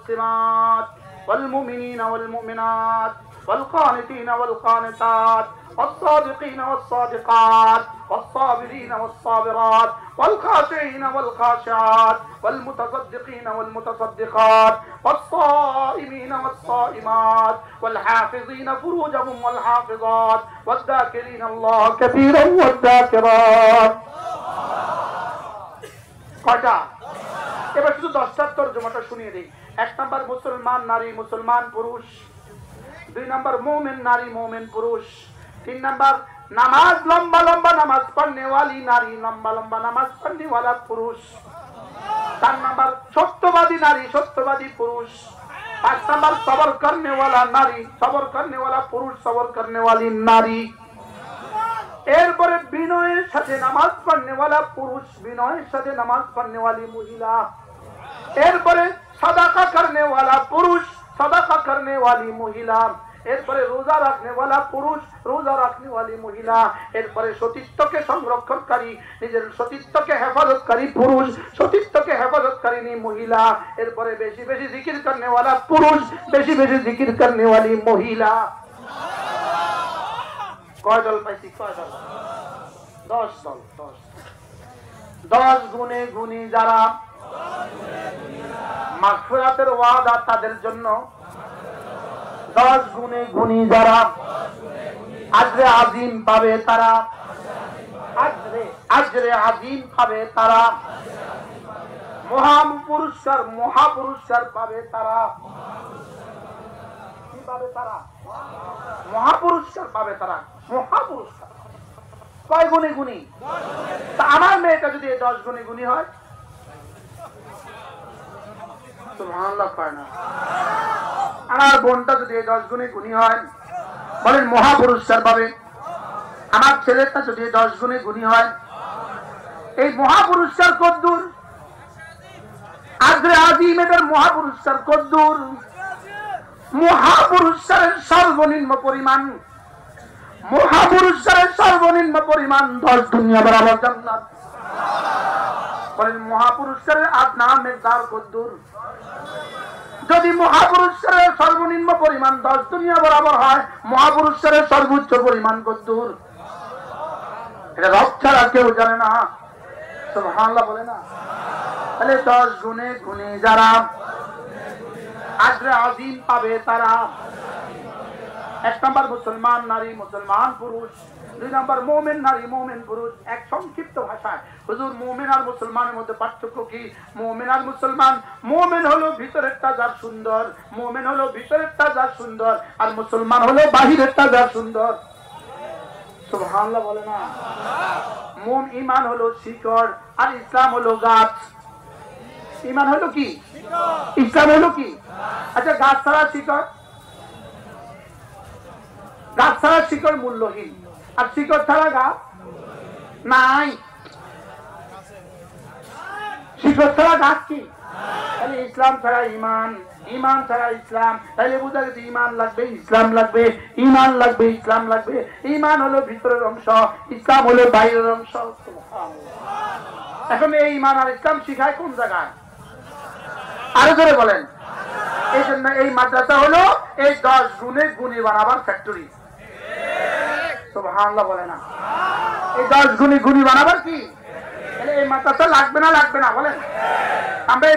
والمسلمات والمؤمنين والمؤمنات والقانتين والقانتات والصادقين والصادقات والصابرين والصابرات والخاشعين والخاشعات والمتصدقين والمتصدقات والصائمين والصائمات والحافظين فروجهم والحافظات والذاكرين الله كثيرا والذاكرات কয়টা এবার শুধু 10টার তরজমাটা শুনিয়ে দেই। 1 নাম্বার মুসলমান নারী মুসলমান পুরুষ, 2 নাম্বার মুমিন নারী মুমিন পুরুষ, 3 নাম্বার নামাজ লম্বা লম্বা নামাজ পড়ने वाली नारी लंबा लंबा नमाज पढ़ने वाला पुरुष, 4 नंबर सत्यवादी नारी सत्यवादी पुरुष, 5 नंबर सबर करने वाला नारी सबर करने वाला पुरुष सबर करने वाली नारी, एरपरे विनয়ের সাথে নামাজ পড়ने वाला पुरुष विनয়ের সাথে নামাজ पढ़ने वाली महिला, एरपरे सदाका करने वाला पुरुष सदाका करने वाली महिला, एरपरे रोजा रखने वाला पुरुष रोजा रखने वाली महिला, एरपरे सतीत्वके संरक्षणकारी निजेर सतीत्वके हेफाजतकारी पुरुष सतीत्वके हेफाजतकारिणी महिला, एरपरे बेशी बेशी जिकिर करने वाला पुरुष बेशी बेशी जिकिर करने वाली महिला। কয় দল পাইছি? কয় দল? 10 দল। 10 গুণে গুণী যারা মাগফিরাতের ওয়াদা তাদের জন্য, 10 গুণে গুণী যারা আজরে আজিম পাবে তারা, আজরে আজিম পাবে তারা, মহাপুরস্কার পাবে তারা। কি পাবে তারা? মহাপুরস্কার পাবে তারা। মহাপুরস্কার কয় গুণে গুণী? তা আমার মেয়েটা যদি 10 গুণে গুণী হয়, সুবহানাল্লাহ কয় না? আমার বোনটা যদি 10 গুণে গুণী হয় বলেন মহাপুরস্কার পাবে। আমার ছেলেটা যদি 10 গুণে গুণী হয়, এই মহাপুরস্কার কদ্দূর? আজরে আজিমের মহাপুরস্কার কদ্দূর? মহাপুরস্কারের সর্বনিম্ন পরিমাণ 10 দুনিয়া বরাবর জান্নাত। বলেন মহাপুরস্কারের নাম মেকদার কদ্দূর? যদি মহাপুরস্কারের সর্বনিম্ন পরিমাণ 10 দুনিয়া বরাবর হয়, মহাপুরস্কারের সর্বোচ্চ পরিমাণ কদ্দূর? এটা রব ছাড়া কেউ জানে না। সুবহানাল্লাহ বলে না? তাহলে 10 গুণে গুণী যারা আজরে আজিম পাবে তারা। 1 নাম্বার মুসলমান নারী মুসলমান পুরুষ, 2 নাম্বার মুমিন নারী মুমিন পুরুষ। এক সংক্ষিপ্ত ভাষায় হুজুর মুমিন আর মুসলমানের মধ্যে পার্থক্য কি? মুমিন আর মুসলমান, মুমিন হলো ভিতরেরটা যার সুন্দর, মুমিন হলো ভিতরেরটা যার সুন্দর, আর মুসলমান হলো বাহিরেরটা যার সুন্দর। সুবহানাল্লাহ বলে না? ঈমান হলো শিকড় আর ইসলাম হলো গাছ। ঈমান হলো কি? ইসলাম হলো কি? আচ্ছা গাছ ছাড়া শিকড়, গাছ ছাড়া শিকড় মূল্যহীন, আর শিকড় ছাড়া গাছ নাই। শিকড় ছাড়া গাছ কি? তাহলে ইসলাম ছাড়া ঈমান, ঈমান ছাড়া ইসলাম। তাহলে বুঝা গেছে ঈমান লাগবে ইসলাম লাগবে, ঈমান লাগবে ইসলাম লাগবে। ঈমান হলো ভিতরের অংশ, ইসলাম হলো বাইরের অংশ। এখন এই ঈমান আর ইসলাম শিখায় কোন জায়গায়? আরো জোরে বলেন। এই জন্য এই মাদ্রাসা হলো এই 10 গুণে গুণী বানাবার ফ্যাক্টরি। সুবহানাল্লাহ বলে না? এই 10 গুণে গুণী বানাবার কি? এই মাদ্রাসা লাগবে না বলেন? আমরা